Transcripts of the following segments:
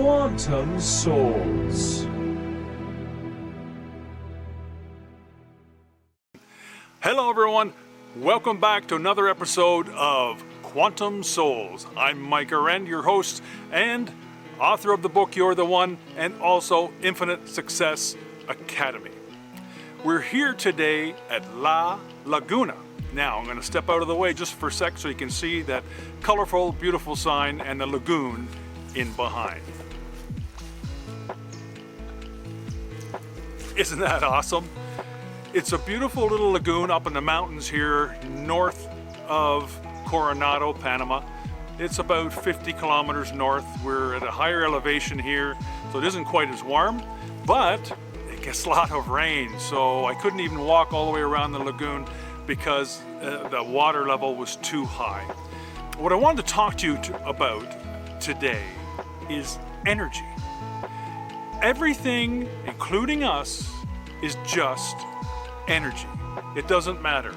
Quantum Souls. Hello everyone, welcome back to another episode of Quantum Souls. I'm Mike Arend, your host and author of the book You're the One and also Infinite Success Academy. We're here today at Laguna. Now I'm going to step out of the way just for a sec so you can see that colorful, beautiful sign and the lagoon in behind. Isn't that awesome? It's a beautiful little lagoon up in the mountains here north of Coronado, Panama. It's about 50 kilometers north. We're at a higher elevation here, so it isn't quite as warm, but it gets a lot of rain, so I couldn't even walk all the way around the lagoon because the water level was too high. What I wanted to talk to you about today is energy. Everything, including us, is just energy. It doesn't matter.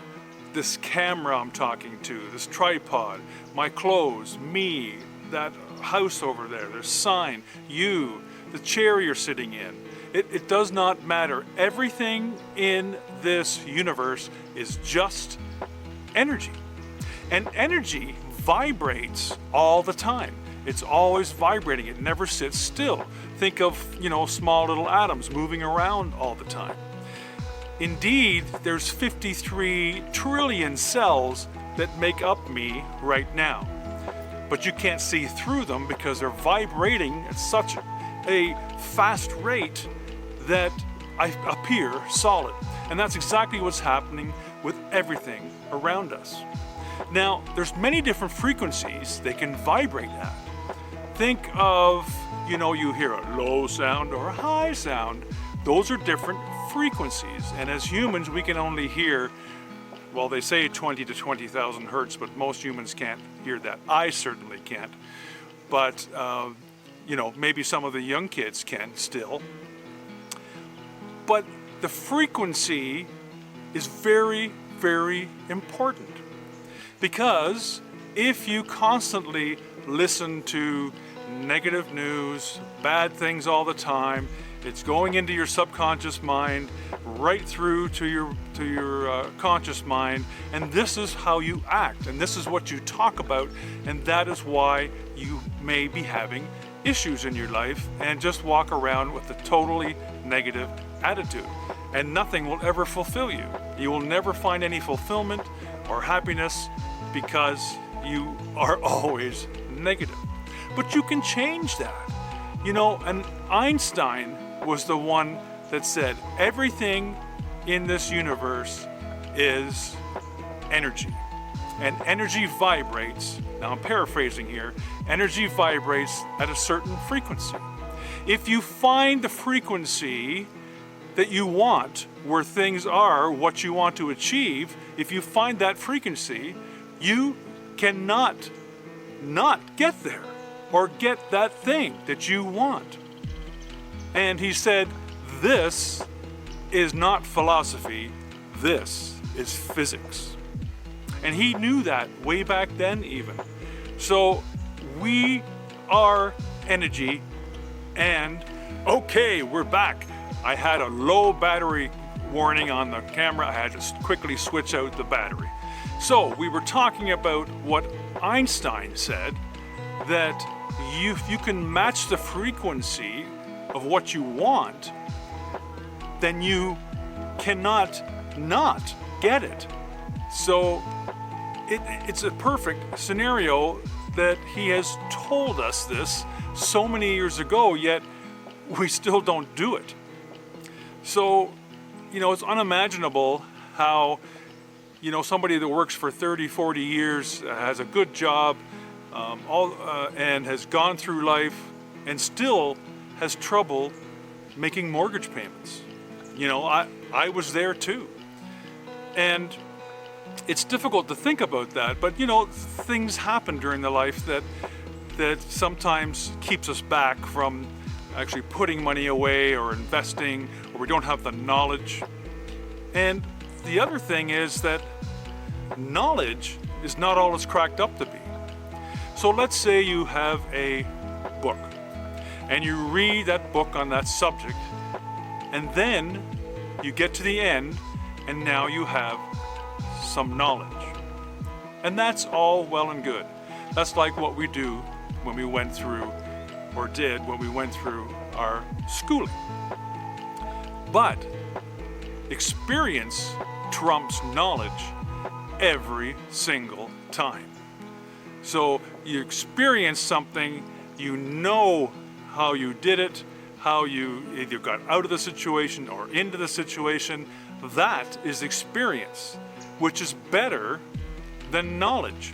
This camera I'm talking to, this tripod, my clothes, me, that house over there, the sign, you, the chair you're sitting in. It does not matter. Everything in this universe is just energy. And energy vibrates all the time. It's always vibrating. It never sits still. Think of, small little atoms moving around all the time. Indeed, there's 53 trillion cells that make up me right now. But you can't see through them because they're vibrating at such a fast rate that I appear solid. And that's exactly what's happening with everything around us. Now, there's many different frequencies they can vibrate at. Think of, you hear a low sound or a high sound. Those are different frequencies. And as humans, we can only hear, well, they say 20 to 20,000 hertz, but most humans can't hear that. I certainly can't. But, maybe some of the young kids can still. But the frequency is very, very important. Because if you constantly listen to negative news, bad things all the time, it's going into your subconscious mind, right through to your conscious mind, and this is how you act, and this is what you talk about, and that is why you may be having issues in your life and just walk around with a totally negative attitude, and nothing will ever fulfill you. You will never find any fulfillment or happiness because you are always negative. But you can change that. And Einstein was the one that said everything in this universe is energy. And energy vibrates, now I'm paraphrasing here, energy vibrates at a certain frequency. If you find the frequency that you want, where things are, what you want to achieve, if you find that frequency, you cannot not get there or get that thing that you want. And he said, this is not philosophy, this is physics. And he knew that way back then even. So we are energy, and okay, we're back. I had a low battery warning on the camera. I had to quickly switch out the battery. So we were talking about what Einstein said, that if you can match the frequency of what you want, then you cannot not get it. So it's a perfect scenario that he has told us this so many years ago, yet we still don't do it. So, it's unimaginable how, somebody that works for 30, 40 years, has a good job, and has gone through life and still has trouble making mortgage payments. I was there too. And it's difficult to think about that, but things happen during the life that sometimes keeps us back from actually putting money away or investing, or we don't have the knowledge. And the other thing is that knowledge is not all it's cracked up to be. So let's say you have a book and you read that book on that subject, and then you get to the end, and now you have some knowledge. And that's all well and good. That's like what we do when we went through, or did when we went through our schooling. But experience trumps knowledge every single time. So you experience something, you know how you did it, how you either got out of the situation or into the situation. That is experience, which is better than knowledge.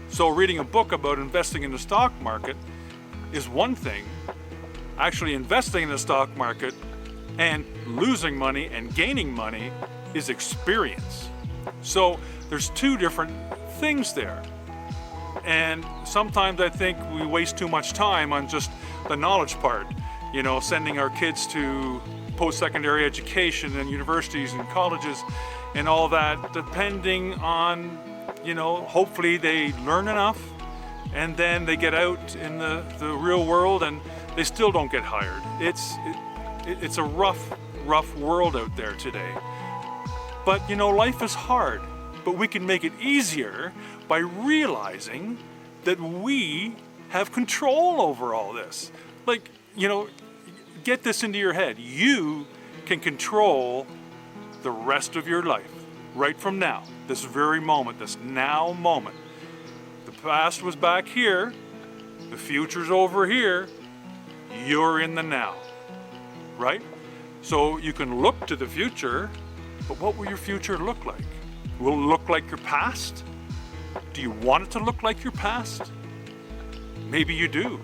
So reading a book about investing in the stock market is one thing. Actually investing in the stock market and losing money and gaining money is experience. So there's two different things there. And sometimes I think we waste too much time on just the knowledge part, you know, sending our kids to post-secondary education and universities and colleges and all that, depending on, you know, hopefully they learn enough and then they get out in the real world and they still don't get hired. It's a rough world out there today. But, you know, life is hard, but we can make it easier by realizing that we have control over all this. Like, you know, get this into your head. You can control the rest of your life right from now, this very moment, this now moment. The past was back here, the future's over here, you're in the now, right? So you can look to the future, but what will your future look like? Will it look like your past? Do you want it to look like your past? Maybe you do,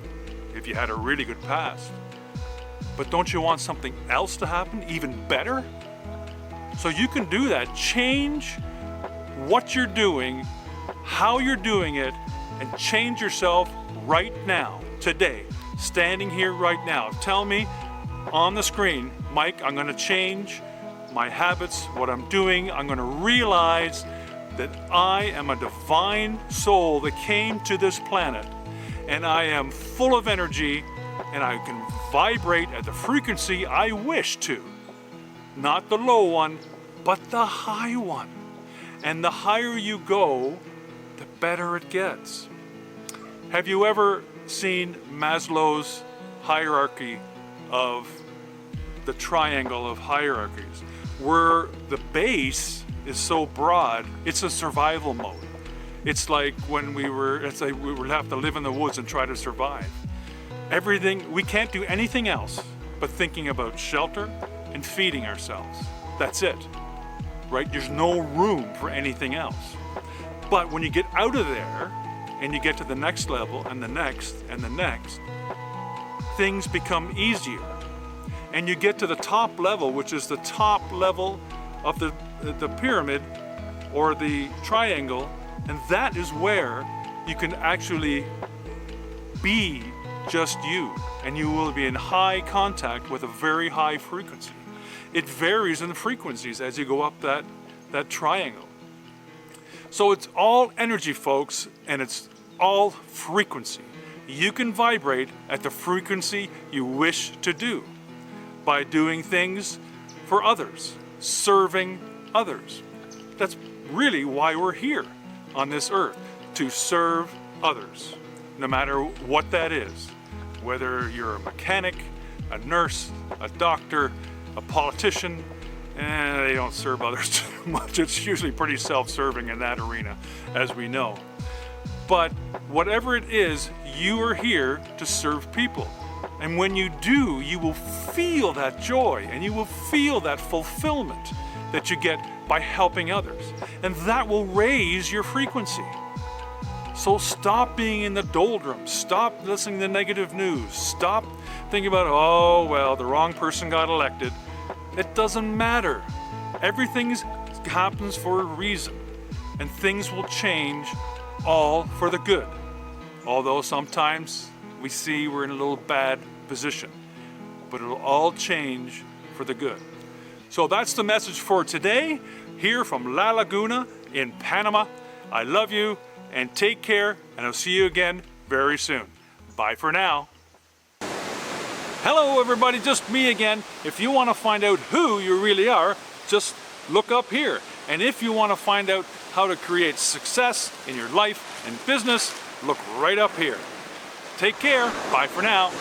if you had a really good past. But don't you want something else to happen, even better? So you can do that. Change what you're doing, how you're doing it, and change yourself right now, today, standing here right now. Tell me on the screen, Mike, I'm going to change my habits, what I'm doing. I'm going to realize that I am a divine soul that came to this planet, and I am full of energy, and I can vibrate at the frequency I wish to. Not the low one, but the high one. And the higher you go, the better it gets. Have you ever seen Maslow's hierarchy of the triangle of hierarchies, where the base is so broad, it's a survival mode. It's like when we would have to live in the woods and try to survive. Everything, we can't do anything else but thinking about shelter and feeding ourselves. That's it, right? There's no room for anything else. But when you get out of there and you get to the next level and the next and the next, things become easier. And you get to the top level, which is the top level of the pyramid or the triangle, and that is where you can actually be just you, and you will be in high contact with a very high frequency. It varies in the frequencies as you go up that triangle. So it's all energy, folks, and it's all frequency. You can vibrate at the frequency you wish to do by doing things for others, serving others. That's really why we're here on this earth, to serve others, no matter what that is. Whether you're a mechanic, a nurse, a doctor, a politician, they don't serve others too much. It's usually pretty self-serving in that arena, as we know. But whatever it is, you are here to serve people. And when you do, you will feel that joy and you will feel that fulfillment that you get by helping others. And that will raise your frequency. So stop being in the doldrums. Stop listening to negative news. Stop thinking about, oh, well, the wrong person got elected. It doesn't matter. Everything happens for a reason. And things will change all for the good. Although sometimes we see we're in a little bad position. But it'll all change for the good. So that's the message for today, here from La Laguna in Panama. I love you, and take care, and I'll see you again very soon. Bye for now. Hello everybody, just me again. If you want to find out who you really are, just look up here. And if you want to find out how to create success in your life and business, look right up here. Take care. Bye for now.